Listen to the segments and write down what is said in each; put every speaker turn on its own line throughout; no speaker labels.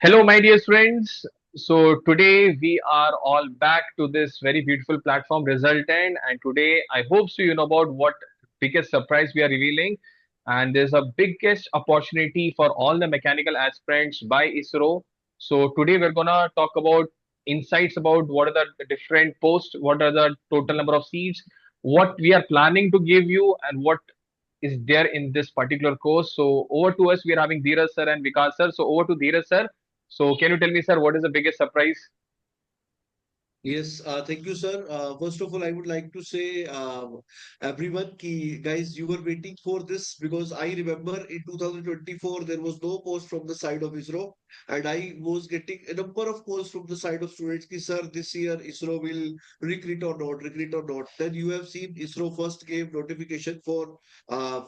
Hello, my dear friends. So today we are all back to this very beautiful platform, Resultant, and today I hope so you know about what biggest surprise we are revealing. And there's a biggest opportunity for all the mechanical aspirants by ISRO. So today we're gonna talk about insights about what are the different posts, what are the total number of seats, what we are planning to give you, and what is there in this particular course. So over to us, we are having Dheeraj sir and Vikas sir. So over to Dheeraj sir. So can you tell me, sir, what is the biggest surprise?
Yes, thank you, sir. First of all, I would like to say, everyone, ki, guys, you were waiting for this because I remember in 2024 there was no post from the side of ISRO, and I was getting a number of calls from the side of students, ki, sir, this year ISRO will recruit or not, recruit or not. Then you have seen ISRO first gave notification for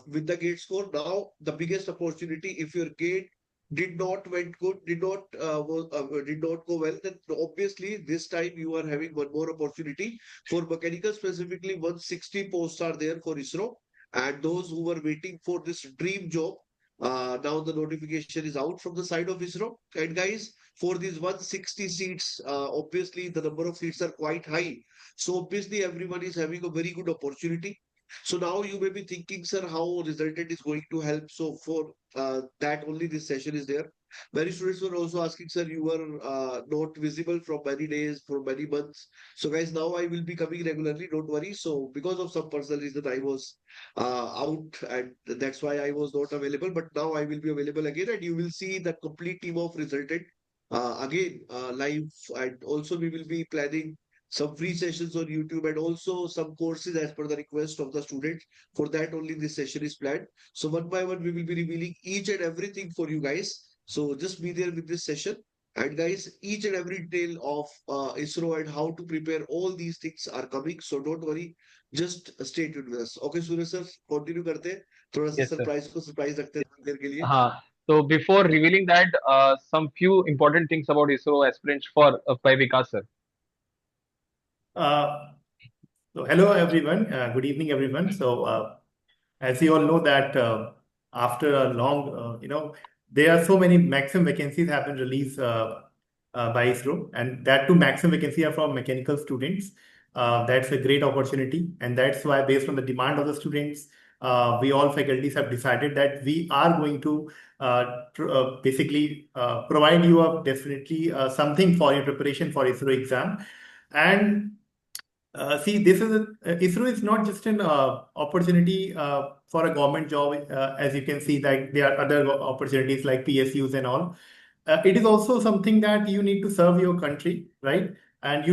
with the gate score. Now the biggest opportunity, if your gate did not went good, did not go well, then obviously this time you are having one more opportunity. For mechanical specifically, 160 posts are there for ISRO, and those who were waiting for this dream job, now the notification is out from the side of ISRO. And guys, for these 160 seats, obviously the number of seats are quite high. So obviously everyone is having a very good opportunity. So now you may be thinking, sir, how Resultant is going to help. So for that only this session is there. Many students were also asking, sir, you were not visible from many days, for many months. So guys, now I will be coming regularly. Don't worry. So because of some personal reason, I was out, and that's why I was not available. But now I will be available again, and you will see the complete team of Resultant again live. And also we will be planning some free sessions on YouTube and also some courses as per the request of the students. For that only this session is planned. So one by one, we will be revealing each and everything for you guys. So just be there with this session. And guys, each and every detail of ISRO and how to prepare all these things are coming. So don't worry, just stay tuned with us. Okay, Surya sir, continue करते हैं. थोड़ा सा
Yes, sir.
Surprise को surprise रखते हैं थोड़ी देर के लिए.
So before revealing that, some few important things about ISRO aspirants for by Vikas sir.
Uh, so hello everyone. Good evening everyone. As you all know that after a long, there are so many maximum vacancies have been released by ISRO, and that too maximum vacancy are from mechanical students. That's a great opportunity, and that's why based on the demand of the students, we all faculties have decided that we are going to basically provide you a definitely something for your preparation for ISRO exam. And see, this is ISRO is not just an opportunity for a government job, as you can see that there are other opportunities like PSUs and all. It is also something that you need to serve your country, right? And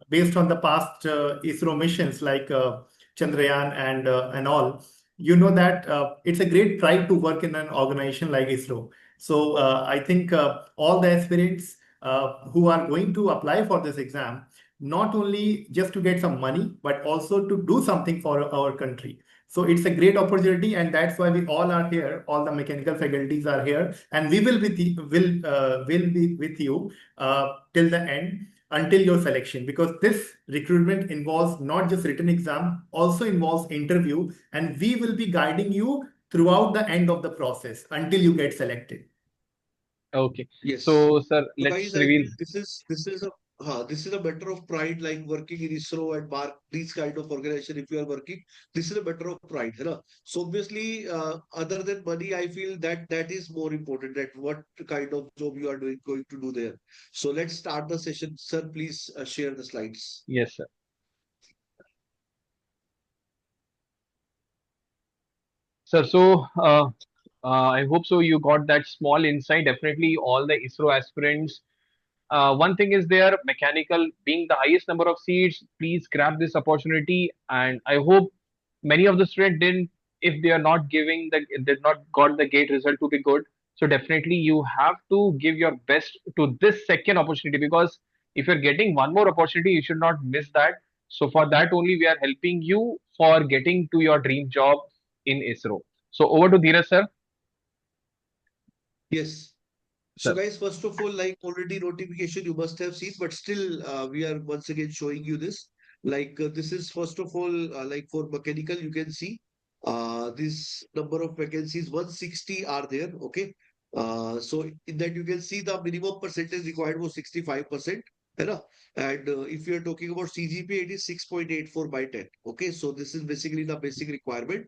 based on the past ISRO missions like Chandrayaan and all, you know that it's a great pride to work in an organization like ISRO. So I think all the aspirants who are going to apply for this exam, not only just to get some money, but also to do something for our country. So it's a great opportunity, and that's why we all are here. All the mechanical faculties are here, and we will be with you till the end until your selection. Because this recruitment involves not just written exam, also involves interview, and we will be guiding you throughout the end of the process until you get selected.
Okay.
Yes.
So sir,
So
let's
guys, I
reveal.
feel this is a matter of pride, like working in ISRO and Mark, these kind of organization. If you are working, this is a matter of pride, है ना? So obviously, other than money, I feel that that is more important. That what kind of job you are going to do there. So let's start the session, sir. Please share the slides.
Yes, sir. Sir, so I hope so you got that small insight. Definitely, all the ISRO aspirants. One thing is there, mechanical being the highest number of seats. Please grab this opportunity, and I hope many of the students didn't. If they are not giving the, did not got the gate result to be good. So definitely, you have to give your best to this second opportunity because if you're getting one more opportunity, you should not miss that. So for that only, we are helping you for getting to your dream job in ISRO. So over to Dheeraj sir.
Yes. So
Sir.
guys, first of all, like already notification you must have seen, but still we are once again showing you this. Like this is first of all like for mechanical, you can see this number of vacancies 160 are there. Okay, So in that you can see the minimum percentage required was 65%. है ना? And if you are talking about CGPA, it is 6.84 by 10. Okay, so this is basically the basic requirement.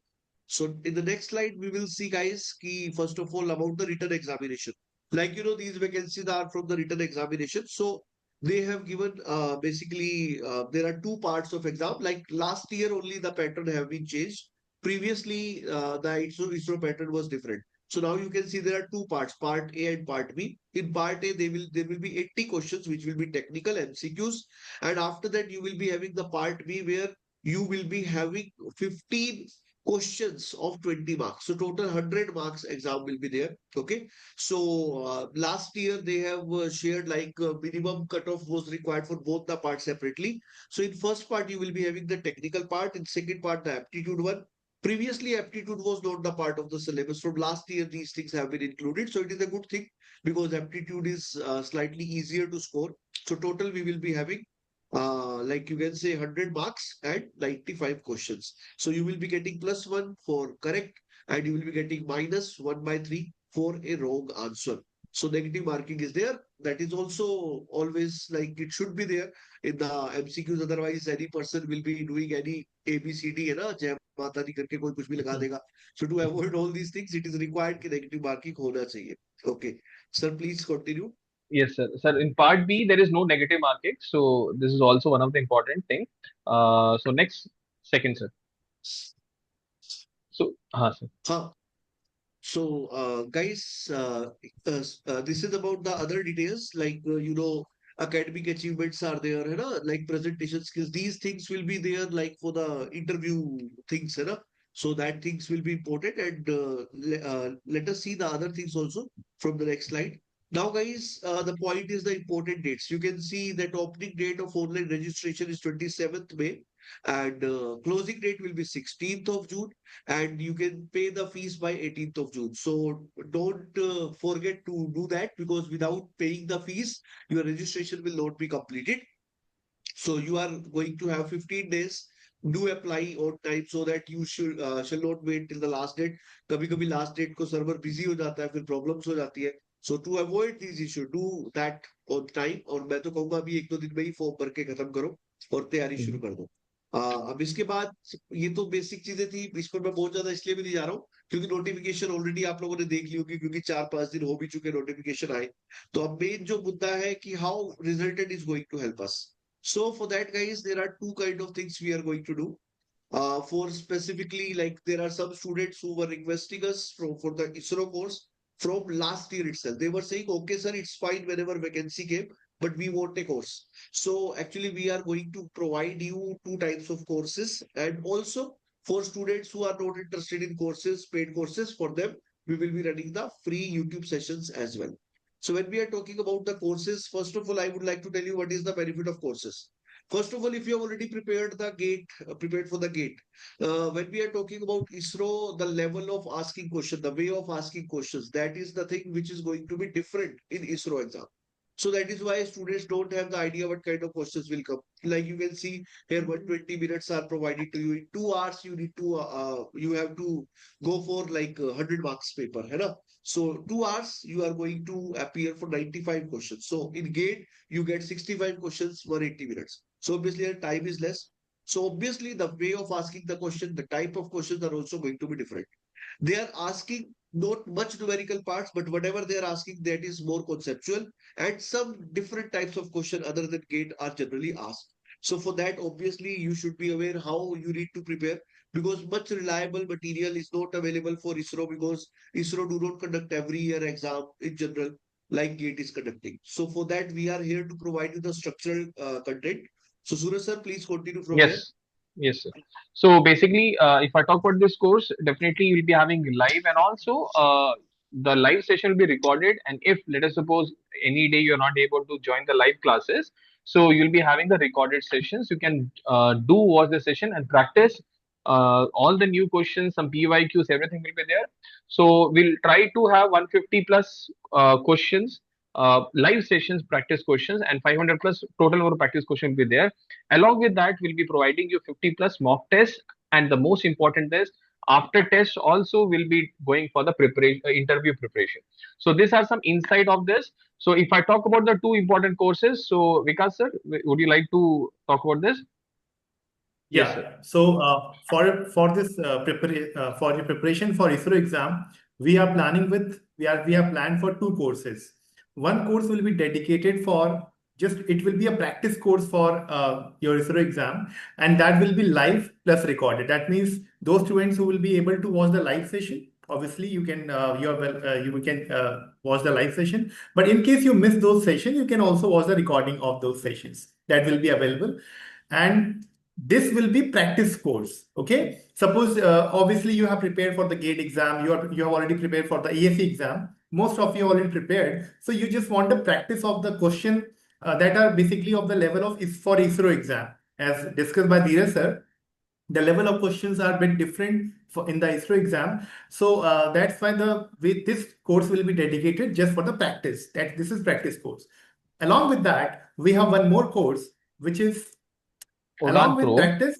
So in the next slide, we will see, guys, key first of all about the written examination. Like these vacancies are from the written examination. So they have given basically there are two parts of exam. Like last year only the pattern have been changed. Previously, the ISRO pattern was different. So now you can see there are two parts, part A and part B. In part A, there will be 80 questions, which will be technical MCQs. And after that, you will be having the part B where you will be having 15 questions of 20 marks. So total 100 marks exam will be there. Okay. So last year they have shared like minimum cutoff was required for both the parts separately. So in first part, you will be having the technical part. In second part, the aptitude one. Previously, aptitude was not the part of the syllabus. From last year, these things have been included. So it is a good thing because aptitude is slightly easier to score. So total, we will be having like you can say 100 marks and 95 questions. So you will be getting +1 for correct and you will be getting -1/3 for a wrong answer. So negative marking is there. That is also always like it should be there in the MCQs. Otherwise, any person will be doing any ABCD, है ना, जय माता दी करके कोई कुछ भी लगा देगा. So to avoid all these things, it is required कि negative marking होना चाहिए. Okay, sir, please continue.
Yes, sir. Sir, in part B, there is no negative marking. So this is also one of the important thing. So next, second, sir. So, sir.
हाँ. So, guys, this is about the other details like academic achievements are there, है ना? Like presentation skills. These things will be there like for the interview things, है ना? So that things will be important and let us see the other things also from the next slide. Now, guys, the point is the important dates. You can see that opening date of online registration is 27th May and closing date will be 16th of June and you can pay the fees by 18th of June. So don't forget to do that because without paying the fees, your registration will not be completed. So you are going to have 15 days. Do apply on time so that you should shall not wait till the last date. कभी कभी last date को server busy हो जाता है फिर problems हो जाती है. So to avoid these issues, do that on time. और मैं तो कहूँगा अभी 1-2 दिन में ही फॉर्म भर के खत्म करो और तैयारी शुरू कर दो. अब इसके बाद ये तो बेसिक चीजें थी इस पर मैं बहुत ज्यादा इसलिए भी नहीं जा रहा हूँ क्योंकि नोटिफिकेशन ऑलरेडी आप लोगों ने देख ली होगी क्योंकि 4-5 दिन हो भी चुके नोटिफिकेशन आए. तो अब मेन जो मुद्दा है कि how resultant is going to help us. So for that, guys, there are two kind of things we are going to do. For specifically, like there are some students who were requesting us for the ISRO course from last year itself. They were saying, okay, sir, it's fine whenever vacancy came, but we want a course. So actually, we are going to provide you two types of courses. And also for students who are not interested in courses, paid courses, for them, we will be running the free YouTube sessions as well. So when we are talking about the courses, first of all, I would like to tell you what is the benefit of courses. First of all, if you have already prepared the gate, prepared for the gate, when we are talking about ISRO, the level of asking question, the way of asking questions, that is the thing which is going to be different in ISRO exam. So that is why students don't have the idea what kind of questions will come. Like you can see here, 120 minutes are provided to you. In 2 hours, you need to you have to go for like 100 marks paper, है ना? So 2 hours you are going to appear for 95 questions. So in gate you get 65 questions for 80 minutes. So obviously your time is less. So obviously the way of asking the question, the type of questions are also going to be different. They are asking not much numerical parts, but whatever they are asking that is more conceptual and some different types of question other than gate are generally asked. So for that, obviously you should be aware how you need to prepare because much reliable material is not available for ISRO because ISRO do not conduct every year exam in general like GATE is conducting. So for that, we are here to provide you the structural content. So Suraj sir, please continue from here.
Yes, yes, sir. So basically, if I talk about this course, definitely you'll be having live and also the live session will be recorded. And if let us suppose any day you're not able to join the live classes, so you'll be having the recorded sessions. You can do watch the session and practice all the new questions, some PYQs, everything will be there. So we'll try to have 150 plus questions, live sessions, practice questions, and 500 plus total number of practice questions will be there. Along with that, we'll be providing you 50 plus mock tests and the most important is after test also will be going for the preparation, interview preparation. So these are some insight of this. So if I talk about the two important courses, so Vikas sir, would you like to talk about this? Yes sir.
Yeah. So for this for the preparation for ISRO exam, we have planned for two courses. One course will be dedicated for just it will be a practice course for your ISRO exam, and that will be live plus recorded. That means those students who will be able to watch the live session. Obviously, you can you can watch the live session. But in case you miss those sessions, you can also watch the recording of those sessions. That will be available, and this will be practice course. Okay, suppose obviously you have prepared for the gate exam, you have already prepared for the ESE exam, most of you already prepared, so you just want the practice of the question that are basically of the level of is for ISRO exam. As discussed by Dheeraj sir, the level of questions are a bit different for in the ISRO exam. So that's why this course will be dedicated just for the practice. That this is practice course. Along with that, we have one more course which is
Udan
along with
Pro.
practice.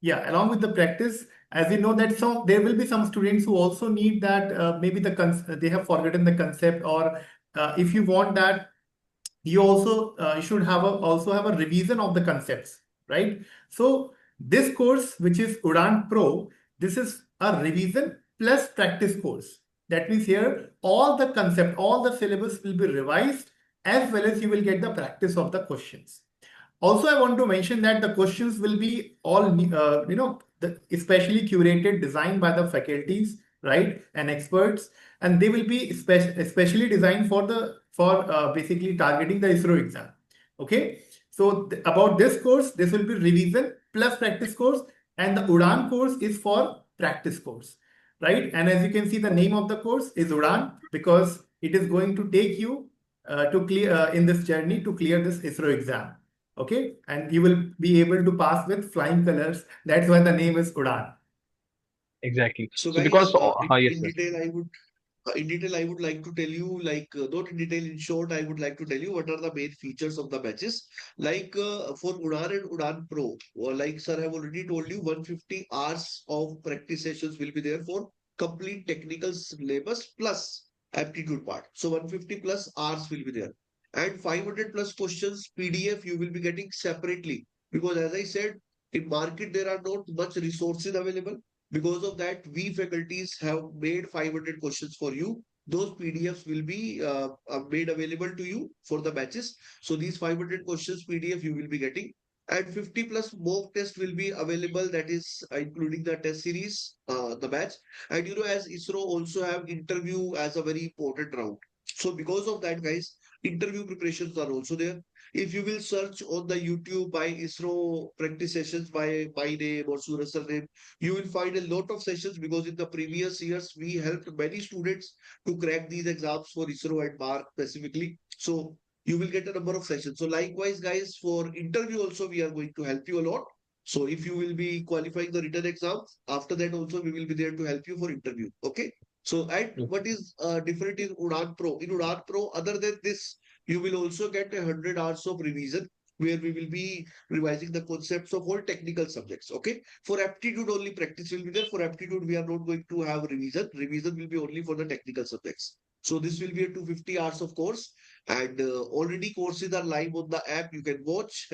Yeah, along with the practice, as you know that some there will be some students who also need that maybe they have forgotten the concept, or if you want that, you also you should also have a revision of the concepts, right? So this course, which is Udan Pro, this is a revision plus practice course. That means here all the concept, all the syllabus will be revised, as well as you will get the practice of the questions. Also, I want to mention that the questions will be all, especially curated, designed by the faculties, right, and experts, and they will be especially designed for basically targeting the ISRO exam. Okay, so about this course, this will be revision plus practice course, and the Udan course is for practice course, right? And as you can see, the name of the course is Udan because it is going to take you to clear in this journey to clear this ISRO exam. Okay, and you will be able to pass with flying colors. That's why the name is Udan.
Exactly.
So
So because
guys,
yes
in
sir.
detail, I would like to tell you, not in detail, in short, I would like to tell you what are the main features of the batches. For Udan and Udan Pro, or like sir have already told you, 150 hours of practice sessions will be there for complete technical syllabus plus aptitude part. So 150 plus hours will be there. And 500 plus questions PDF you will be getting separately. Because as I said, in market there are not much resources available. Because of that, we faculties have made 500 questions for you. Those PDFs will be made available to you for the batches. So these 500 questions PDF you will be getting. And 50 plus mock test will be available. That is including the test series, the batch. And as ISRO also have interview as a very important round. So because of that, guys, interview preparations are also there. If you will search on the YouTube by ISRO practice sessions by my name or Suraj sir name, you will find a lot of sessions because in the previous years we helped many students to crack these exams for ISRO and MARC specifically. So you will get a number of sessions. So likewise, guys, for interview also we are going to help you a lot. So if you will be qualifying the written exams, after that also we will be there to help you for interview. Okay. So and what is different in Udan Pro? In Udan Pro, other than this, you will also get 100 hours of revision where we will be revising the concepts of all technical subjects. Okay. For aptitude, only practice will be there. For aptitude, we are not going to have revision. Revision will be only for the technical subjects. So this will be a 250 hours of course. And already courses are live on the app. You can watch.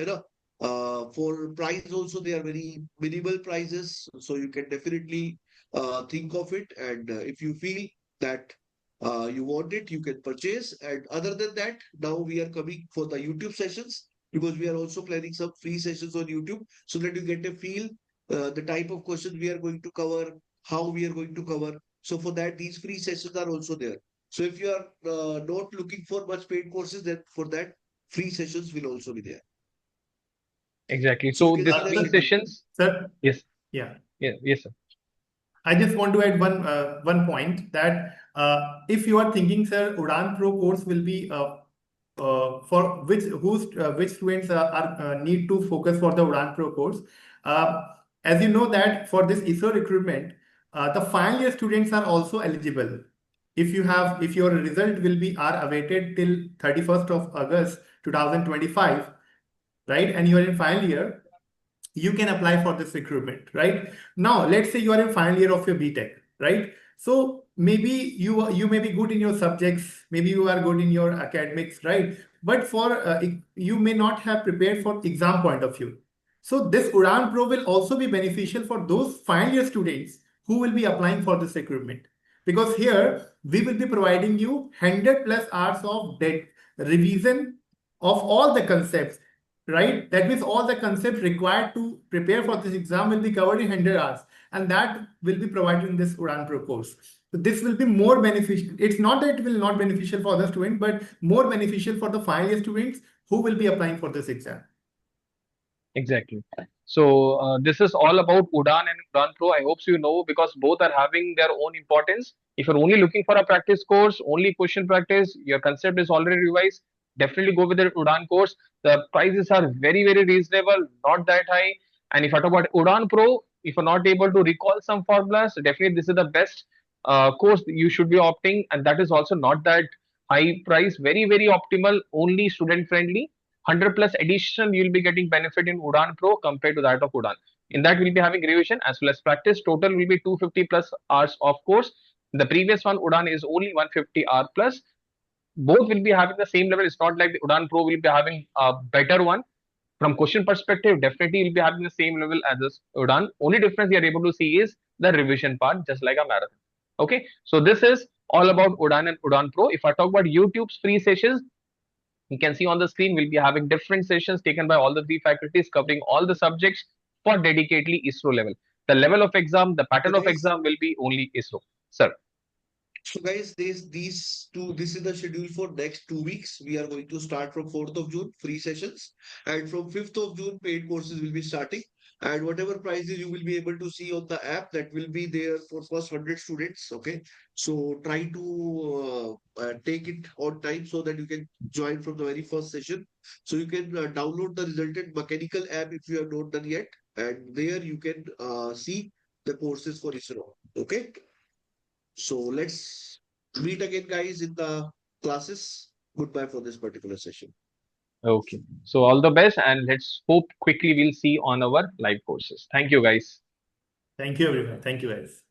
For price also, they are very minimal prices. So you can definitely think of it. And if you feel that you want it, you can purchase. And other than that, now we are coming for the YouTube sessions because we are also planning some free sessions on YouTube so that you get a feel the type of questions we are going to cover, how we are going to cover. So for that, these free sessions are also there. So if you are not looking for much paid courses, then for that, free sessions will also be there.
Exactly.
So you
So
can
this
see the
free
easy.
sessions.
Sir,
Yes.
yeah.
Yes sir.
I just want to add one point that if you are thinking, sir, Udan Pro course will be for which students are need to focus for the Udan Pro course. Uh, as you know that for this ISRO recruitment, the final year students are also eligible. If your result will be are awaited till 31st of August 2025, right, and you are in final year, you can apply for this recruitment, right? Now, let's say you are in final year of your BTech, right? So maybe you may be good in your subjects, maybe you are good in your academics, right? But you may not have prepared for exam point of view. So this Udan Pro will also be beneficial for those final year students who will be applying for this recruitment. Because here we will be providing you 100 plus hours of revision of all the concepts, right? That means all the concepts required to prepare for this exam will be covered in 100 hours, and that will be provided in this Udan Pro course. So this will be more beneficial. It's not that it will not beneficial for the student, but more beneficial for the final year students who will be applying for this exam.
Exactly. So this is all about Udan and Udan Pro. I hope so you know, because both are having their own importance. If you're only looking for a practice course, only question practice, your concept is already revised, definitely go with the Udan course. The prices are very, very reasonable, not that high. And if I talk about Udan Pro, if you're not able to recall some formulas, definitely this is the best course you should be opting. And that is also not that high price, very, very optimal, only student friendly. 100 plus addition you'll be getting benefit in Udan Pro compared to that of Udan. In that we'll be having revision as well as practice. Total will be 250 plus hours of course. The previous one Udan is only 150 hour plus. Both will be having the same level. It's not like the Udan Pro will be having a better one. From question perspective, definitely will be having the same level as this Udan. Only difference you are able to see is the revision part, just like a marathon. Okay, so this is all about Udan and Udan Pro. If I talk about YouTube's free sessions, you can see on the screen we'll be having different sessions taken by all the three faculties covering all the subjects for dedicatedly ISRO level. The level of exam, the
So
pattern of
guys,
exam will be only ISRO. Sir.
this is the schedule for next 2 weeks. We are going to start from 4th of June, free sessions, and from 5th of June, paid courses will be starting. And whatever prices you will be able to see on the app, that will be there for first 100 students. Okay, so try to take it on time so that you can join from the very first session. So you can download the Resultant Mechanical app if you have not done yet, and there you can see the courses for ISRO. Okay. So let's meet again, guys, in the classes. Goodbye for this particular session.
Okay. So all the best and let's hope quickly we'll see on our live courses. Thank you guys.
Thank you, everyone. Thank you, guys.